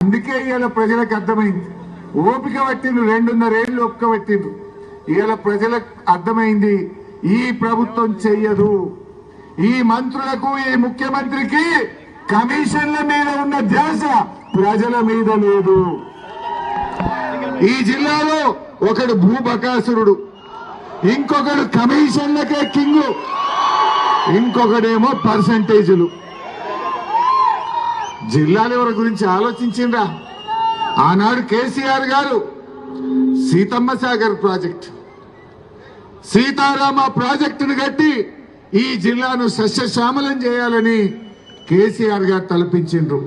అందుకే ఇవాళ ప్రజలకు అర్థమైంది. ఓపిక పట్టిండ్రు, 2.5 ఏళ్ళు ఓపిక పట్టిండ్రు. ఇవాళ ప్రజలకు అర్థమైంది ఈ ప్రభుత్వం చెయ్యదు. ఈ మంత్రులకు, ఈ ముఖ్యమంత్రికి కమిషన్ల మీద ఉన్న ధ్యాస ప్రజల మీద లేదు. ఈ జిల్లాలో ఒకడు భూబకాసురుడు, ఇంకొకడు కమిషన్లకే కింగు, ఇంకొకడేమో పర్సంటేజీలు. జిల్లాల ఎవరి గురించి ఆలోచించిండ్రా? ఆనాడు కేసీఆర్ గారు సీతమ్మ సాగర్ ప్రాజెక్ట్, సీతారామ ప్రాజెక్టును కట్టి ఈ జిల్లాను సస్యశ్యామలం చేయాలని కేసీఆర్ గారు తలపించిండ్రు.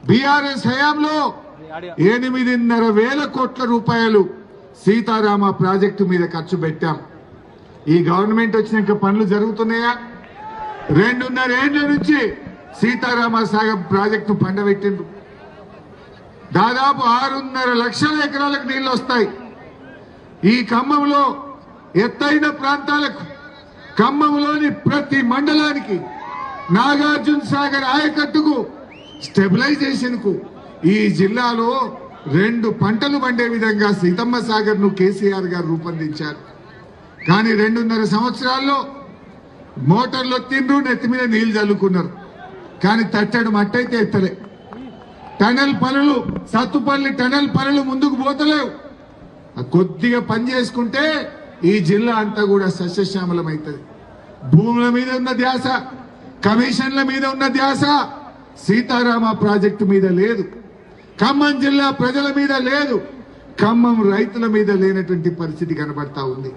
బీఆర్ఎస్ హయాంలో 8.5 కోట్ల రూపాయలు సీతారామ ప్రాజెక్టు మీద ఖర్చు పెట్టాం. ఈ గవర్నమెంట్ వచ్చినాక పనులు జరుగుతున్నాయా? 2.5 ఏళ్ల నుంచి సీతారామ సాగర్ ప్రాజెక్టు పండబెట్టిండ్రు. దాదాపు 6.5 లక్షల ఎకరాలకు నీళ్లు వస్తాయి. ఈ ఖమ్మంలో ఎత్తైన ప్రాంతాలకు, ఖమ్మంలోని ప్రతి మండలానికి, నాగార్జున సాగర్ ఆయకట్టుకు, స్టెబిలైజేషన్ కు ఈ జిల్లాలో 2 పంటలు పండే విధంగా సీతమ్మ సాగర్ ను కేసీఆర్ గారు రూపొందించారు. కానీ 2.5 సంవత్సరాల్లో మోటార్లు తిండ్రు, నెత్తి మీద నీళ్లు చల్లుకున్నారు. కానీ తట్టడు మట్టయితే ఎత్తలే. టనల్ పనులు, సత్తుపల్లి టనల్ పనులు ముందుకు పోతలేవు. కొద్దిగా పని చేసుకుంటే ఈ జిల్లా అంతా కూడా సస్యశ్యామలం అవుతుంది. భూముల మీద ఉన్న ధ్యాస, కమిషన్ల మీద ఉన్న ధ్యాస సీతారామ ప్రాజెక్టు మీద లేదు. ఖమ్మం జిల్లా ప్రజల మీద లేదు. ఖమ్మం రైతుల మీద లేనటువంటి పరిస్థితి కనబడతా ఉంది.